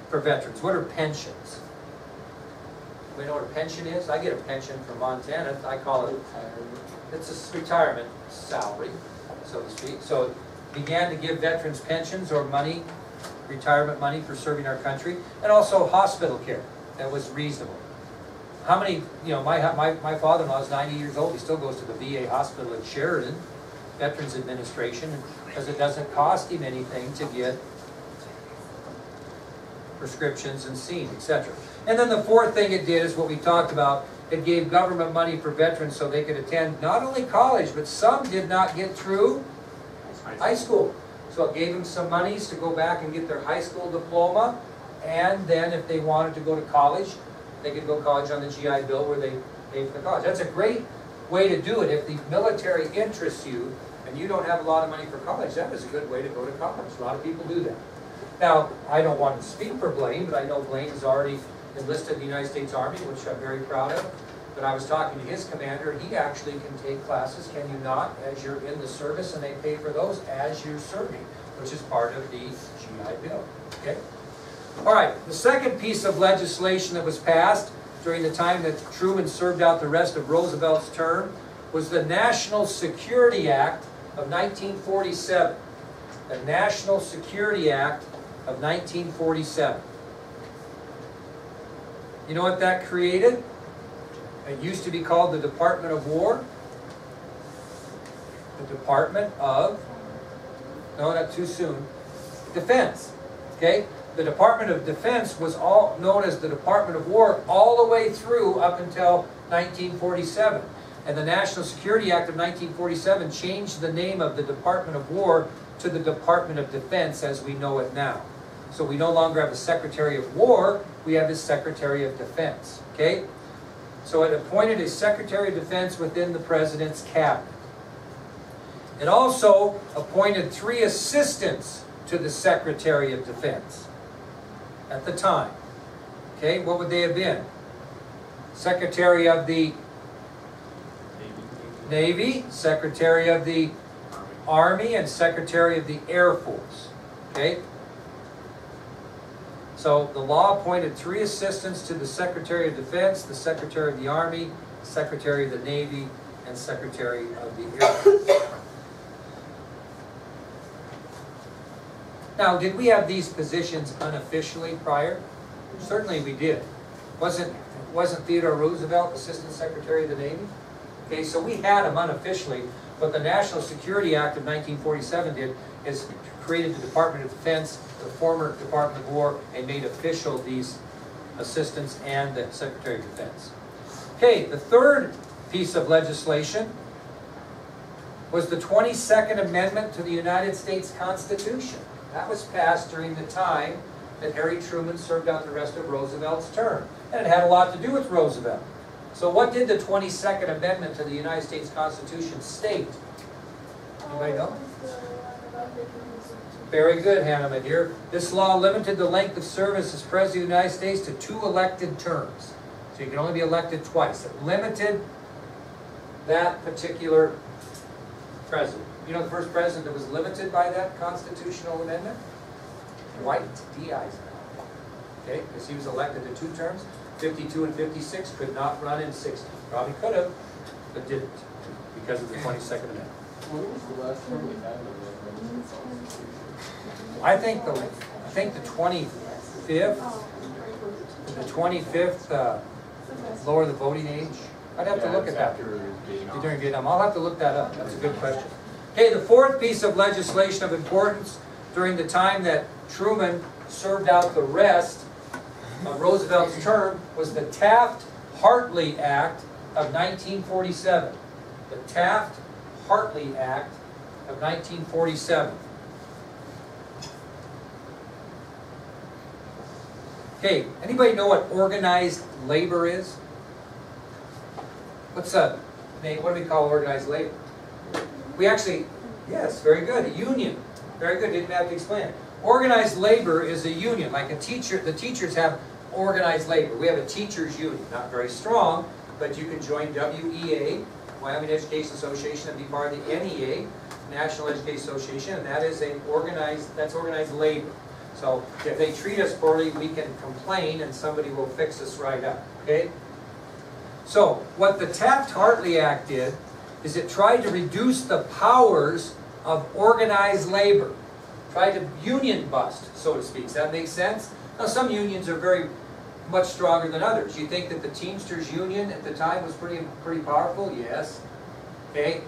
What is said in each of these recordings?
for veterans. What are pensions? We know what a pension is? I get a pension from Montana. I call it, it's a retirement salary, so to speak. So it began to give veterans pensions or money, retirement money for serving our country, and also hospital care that was reasonable. How many, you know, my father-in-law is 90 years old. He still goes to the VA hospital in Sheridan, Veterans Administration, because it doesn't cost him anything to get prescriptions and seen, etc. And then the fourth thing it did is what we talked about. It gave government money for veterans so they could attend not only college, but some did not get through high school. So it gave them some monies to go back and get their high school diploma, and then if they wanted to go to college, they could go to college on the GI Bill where they pay for the college. That's a great way to do it. If the military interests you and you don't have a lot of money for college, that is a good way to go to college. A lot of people do that. Now, I don't want to speak for Blaine, but I know Blaine is already enlisted in the United States Army, which I'm very proud of. But I was talking to his commander, and he actually can take classes, can you not, as you're in the service, and they pay for those as you're serving, which is part of the GI Bill. Okay? All right, the second piece of legislation that was passed during the time that Truman served out the rest of Roosevelt's term was the National Security Act of 1947. The National Security Act of 1947. You know what that created? It used to be called the Department of War. The Department of, no, not too soon, Defense. Okay? The Department of Defense was all known as the Department of War all the way through up until 1947. And the National Security Act of 1947 changed the name of the Department of War to the Department of Defense as we know it now. So we no longer have a Secretary of War, we have a Secretary of Defense. Okay? So it appointed a Secretary of Defense within the President's cabinet. It also appointed 3 assistants to the Secretary of Defense at the time. Okay, what would they have been? Secretary of the Navy, Secretary of the Army, and Secretary of the Air Force. Okay? So the law appointed 3 assistants to the Secretary of Defense, the Secretary of the Army, Secretary of the Navy, and Secretary of the Air Force. Now, did we have these positions unofficially prior? Certainly we did. Wasn't Theodore Roosevelt Assistant Secretary of the Navy? Okay, so we had them unofficially. What the National Security Act of 1947 did is created the Department of Defense, the former Department of War, and made official these assistants and the Secretary of Defense. Okay, the third piece of legislation was the 22nd Amendment to the United States Constitution. That was passed during the time that Harry Truman served out the rest of Roosevelt's term. And it had a lot to do with Roosevelt. So what did the 22nd Amendment to the United States Constitution state? Anybody know? Very good, Hannah, my dear. This law limited the length of service as President of the United States to 2 elected terms. So you can only be elected twice. It limited that particular president. You know the first president that was limited by that constitutional amendment? Dwight D. Eisenhower. Okay, because he was elected to 2 terms. 52 and 56 could not run in 60. Probably could have, but didn't because of the 22nd Amendment. When was the last time we had an amendment to the Constitution? I think the 25th lower the voting age. I'd have to look at that. During Vietnam. I'll have to look that up. That's a good question. Okay, the fourth piece of legislation of importance during the time that Truman served out the rest of Roosevelt's term was the Taft-Hartley Act of 1947. The Taft-Hartley Act of 1947. Okay, anybody know what organized labor is? What do we call organized labor? We actually, yes, very good, a union. Very good, didn't have to explain it. Organized labor is a union, like a teacher. The teachers have organized labor. We have a teachers union, not very strong, but you can join WEA, Wyoming Education Association, and be part of the NEA, National Education Association, and that is organized labor. So if they treat us poorly, we can complain and somebody will fix us right up, okay? So what the Taft-Hartley Act did is it tried to reduce the powers of organized labor. Tried to union bust, so to speak. Does that make sense? Now some unions are very much stronger than others. You think that the Teamsters Union at the time was pretty powerful? Yes. Okay?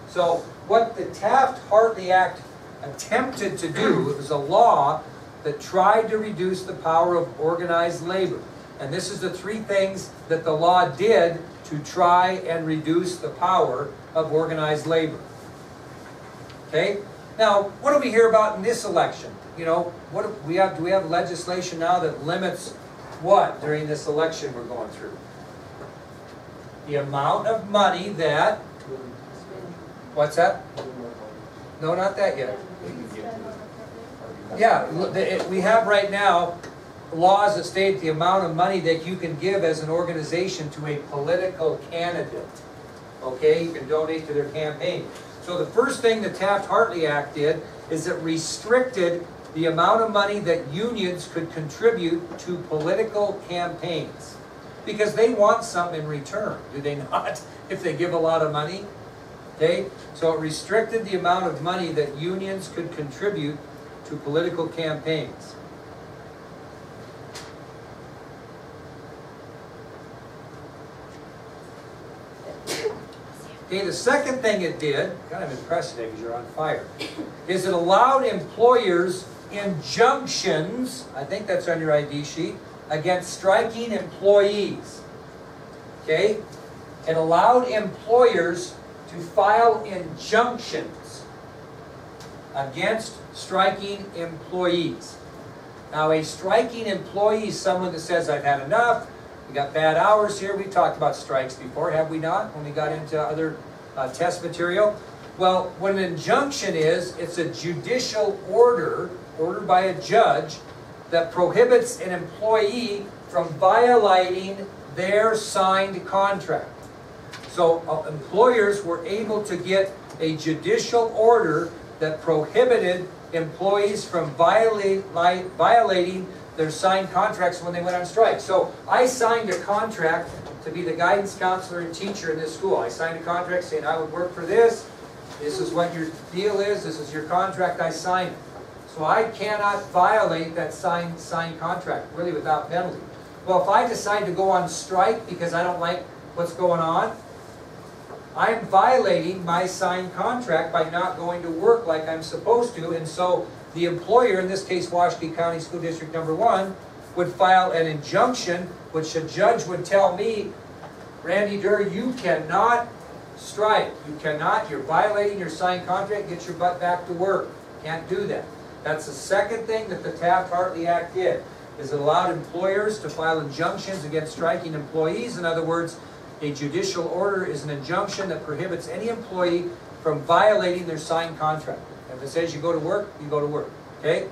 So what the Taft-Hartley Act attempted to do, it was a law that tried to reduce the power of organized labor. And this is the three things that the law did to try and reduce the power of organized labor. Okay? Now, what do we hear about in this election? You know, what do we have legislation now that limits what during this election we're going through? The amount of money that, what's that? No, not that yet. Yeah, we have right now laws that state the amount of money that you can give as an organization to a political candidate. Okay, you can donate to their campaign. So the first thing the Taft-Hartley Act did is it restricted the amount of money that unions could contribute to political campaigns. Because they want something in return, do they not? If they give a lot of money. Okay, so it restricted the amount of money that unions could contribute to political campaigns. Okay, the second thing it did, God, I'm impressed today because you're on fire, is it allowed employers injunctions, I think that's on your ID sheet, against striking employees. Okay? It allowed employers to file injunctions against striking employees. Now, a striking employee is someone that says, I've had enough, we got bad hours here. We talked about strikes before, have we not, when we got into other test material? Well, what an injunction is, it's a judicial order, ordered by a judge, that prohibits an employee from violating their signed contract. So employers were able to get a judicial order that prohibited employees from violating their signed contracts when they went on strike. So I signed a contract to be the guidance counselor and teacher in this school. I signed a contract saying I would work for this. This is what your deal is. This is your contract. I signed it. So I cannot violate that signed contract, really without penalty. Well, if I decide to go on strike because I don't like what's going on, I'm violating my signed contract by not going to work like I'm supposed to. And so the employer, in this case Washakie County School District Number 1, would file an injunction which a judge would tell me, Randy Durr, you cannot strike. You cannot. You're violating your signed contract. Get your butt back to work. Can't do that. That's the second thing that the Taft-Hartley Act did, is it allowed employers to file injunctions against striking employees. In other words, a judicial order is an injunction that prohibits any employee from violating their signed contract. If it says you go to work, you go to work. Okay?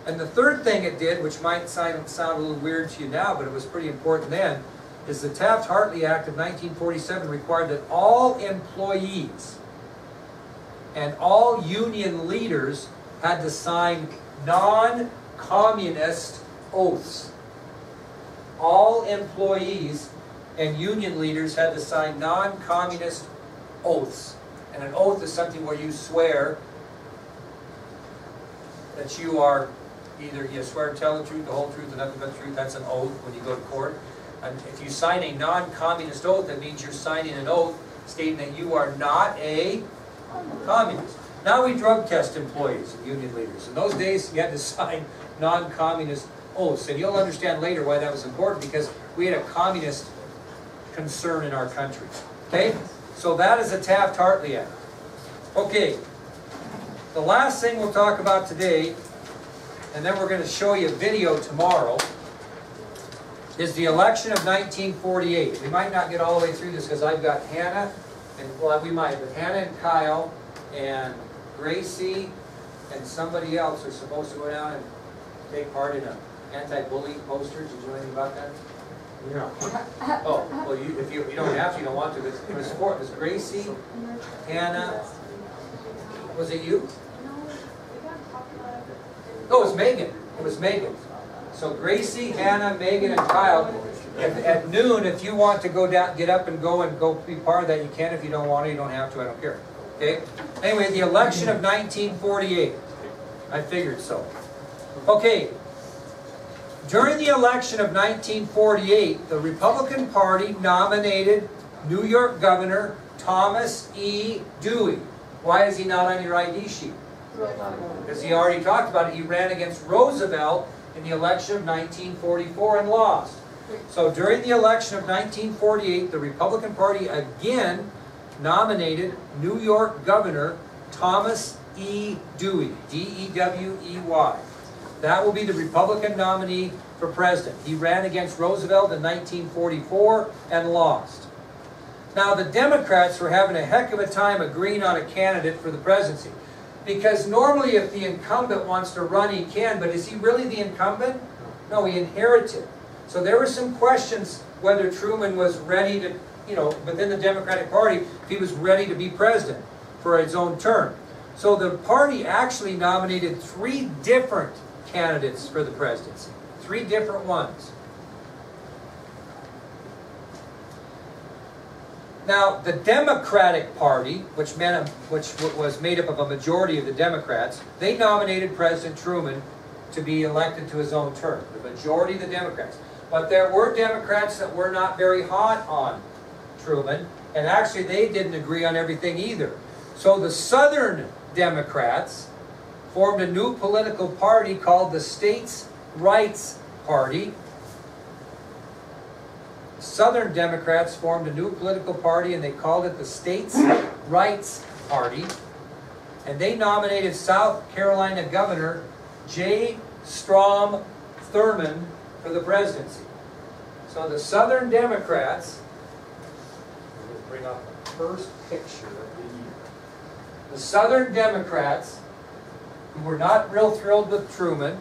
And the third thing it did, which might sound a little weird to you now, but it was pretty important then, is the Taft-Hartley Act of 1947 required that all employees and all union leaders had to sign non-communist oaths. All employees and union leaders had to sign non-communist oaths. And an oath is something where you swear that you are either, you swear to tell the truth, the whole truth, and nothing but the truth. That's an oath when you go to court. And if you sign a non-communist oath, that means you're signing an oath stating that you are not a communist. Now we drug test employees and union leaders. In those days, you had to sign non-communist oaths. And you'll understand later why that was important, because we had a communist concern in our country. Okay? So that is a Taft-Hartley Act. Okay. The last thing we'll talk about today, and then we're going to show you a video tomorrow, is the election of 1948. We might not get all the way through this because I've got Hannah, and well, we might, but Hannah and Kyle and Gracie and somebody else are supposed to go down and take part in an anti-bullying poster. Did you know anything about that? Yeah. Oh, well, if you don't have to, you don't want to. But it was Gracie, Hannah. Was it you? Oh, it's Megan. It was Megan. So Gracie, Hannah, Megan, and Kyle. At noon, if you want to go down, get up and go be part of that, you can. If you don't want to, you don't have to. I don't care. Okay? Anyway, the election of 1948. I figured so. Okay. During the election of 1948, the Republican Party nominated New York Governor Thomas E. Dewey. Why is he not on your ID sheet? Because he already talked about it. He ran against Roosevelt in the election of 1944 and lost. So during the election of 1948, the Republican Party again nominated New York Governor Thomas E. Dewey, D-E-W-E-Y. That will be the Republican nominee for president. He ran against Roosevelt in 1944 and lost. Now the Democrats were having a heck of a time agreeing on a candidate for the presidency. Because normally if the incumbent wants to run, he can, but is he really the incumbent? No, he inherited. So there were some questions whether Truman was ready to, within the Democratic Party, if he was ready to be president for his own term. So the party actually nominated 3 different candidates for the presidency. 3 different ones. Now, the Democratic Party, which was made up of a majority of the Democrats, they nominated President Truman to be elected to his own term. The majority of the Democrats. But there were Democrats that were not very hot on Truman, and actually they didn't agree on everything either. So the Southern Democrats formed a new political party called the States' Rights Party. Southern Democrats formed a new political party and they called it the States' Rights Party. And they nominated South Carolina Governor J. Strom Thurmond for the presidency. So the Southern Democrats, I'm going to bring up the first picture of the year. The Southern Democrats, who were not real thrilled with Truman,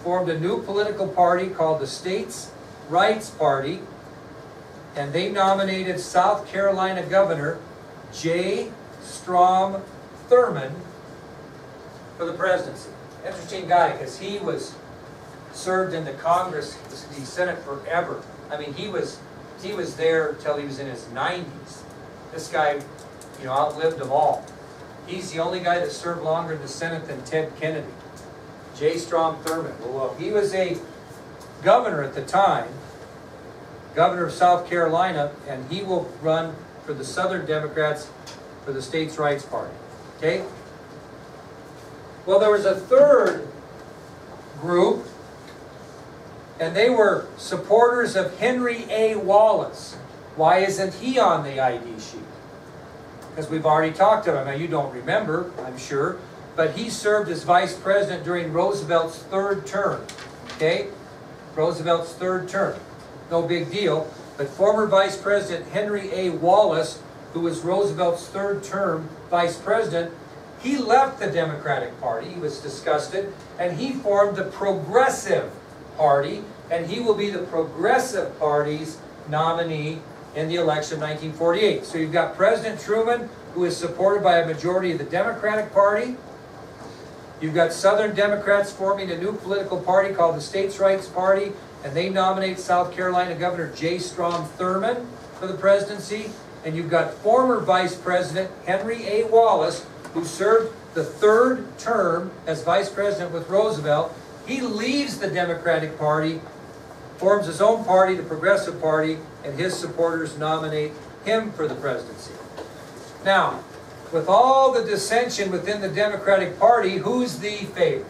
formed a new political party called the States' Rights Party. And they nominated South Carolina Governor J. Strom Thurmond for the presidency. Interesting guy, because he was served in the Congress, the Senate forever. I mean, he was there until he was in his 90s. This guy, outlived them all. He's the only guy that served longer in the Senate than Ted Kennedy. J. Strom Thurmond. Well, he was a governor at the time, governor of South Carolina, and he will run for the Southern Democrats for the States' Rights Party. Okay? Well, there was a third group, and they were supporters of Henry A. Wallace. Why isn't he on the ID sheet? Because we've already talked about him. Now, you don't remember, I'm sure, but he served as vice president during Roosevelt's 3rd term. Okay? Roosevelt's 3rd term. No big deal. But former Vice President Henry A. Wallace, who was Roosevelt's 3rd term vice president, he left the Democratic Party. He was disgusted, and he formed the Progressive Party, and he will be the Progressive Party's nominee in the election of 1948. So you've got President Truman, who is supported by a majority of the Democratic Party. You've got Southern Democrats forming a new political party called the States' Rights Party, and they nominate South Carolina Governor J. Strom Thurmond for the presidency. And you've got former Vice President Henry A. Wallace, who served the 3rd term as Vice President with Roosevelt. He leaves the Democratic Party, forms his own party, the Progressive Party, and his supporters nominate him for the presidency. Now, with all the dissension within the Democratic Party, who's the favorite?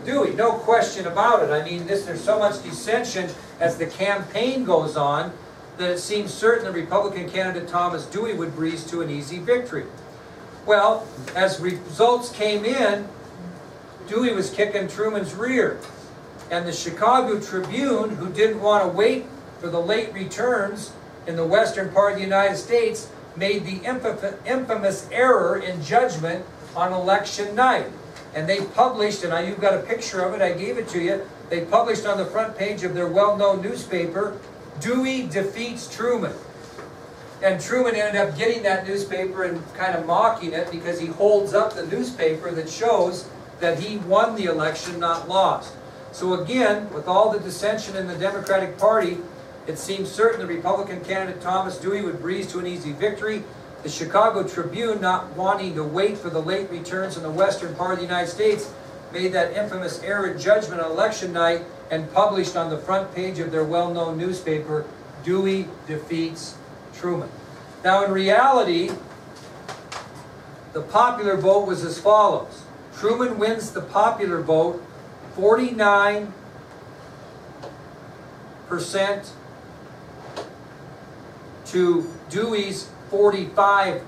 Dewey, no question about it. I mean, there's so much dissension as the campaign goes on that it seems certain the Republican candidate Thomas Dewey would breeze to an easy victory. Well, as results came in, Dewey was kicking Truman's rear. And the Chicago Tribune, who didn't want to wait for the late returns in the western part of the United States, made the infamous error in judgment on election night. And they published, and you've got a picture of it, I gave it to you, they published on the front page of their well-known newspaper, Dewey defeats Truman. And Truman ended up getting that newspaper and kind of mocking it because he holds up the newspaper that shows that he won the election, not lost. So again, with all the dissension in the Democratic Party, it seemed certain the Republican candidate Thomas Dewey would breeze to an easy victory. The Chicago Tribune, not wanting to wait for the late returns in the western part of the United States, made that infamous error in judgment on election night and published on the front page of their well-known newspaper, Dewey defeats Truman. Now in reality, the popular vote was as follows. Truman wins the popular vote 49% to Dewey's 45%.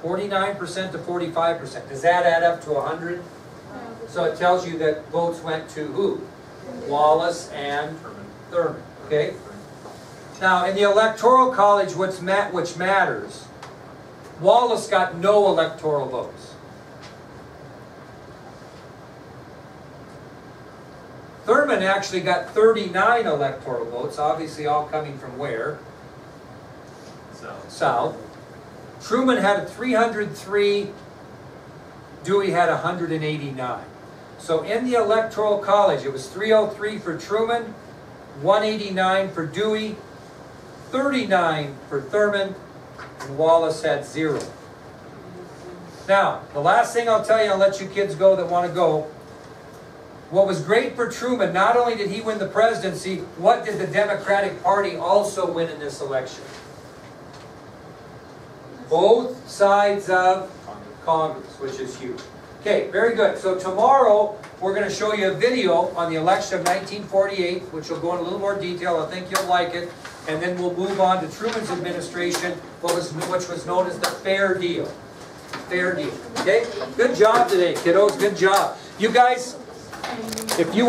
49% to 45%. Does that add up to 100? So it tells you that votes went to who? Wallace and Thurman. Okay? Now, in the Electoral College, which matters, Wallace got no electoral votes. Thurman actually got 39 electoral votes, obviously all coming from where? South. Truman had 303, Dewey had 189. So in the Electoral College, it was 303 for Truman, 189 for Dewey, 39 for Thurman, and Wallace had 0. Now, the last thing I'll tell you, I'll let you kids go that want to go. What was great for Truman, not only did he win the presidency, what did the Democratic Party also win in this election? Both sides of Congress, which is huge. Okay, very good. So tomorrow, we're going to show you a video on the election of 1948, which will go in a little more detail. I think you'll like it. And then we'll move on to Truman's administration, which was known as the Fair Deal. Fair Deal. Okay? Good job today, kiddos. Good job. You guys, if you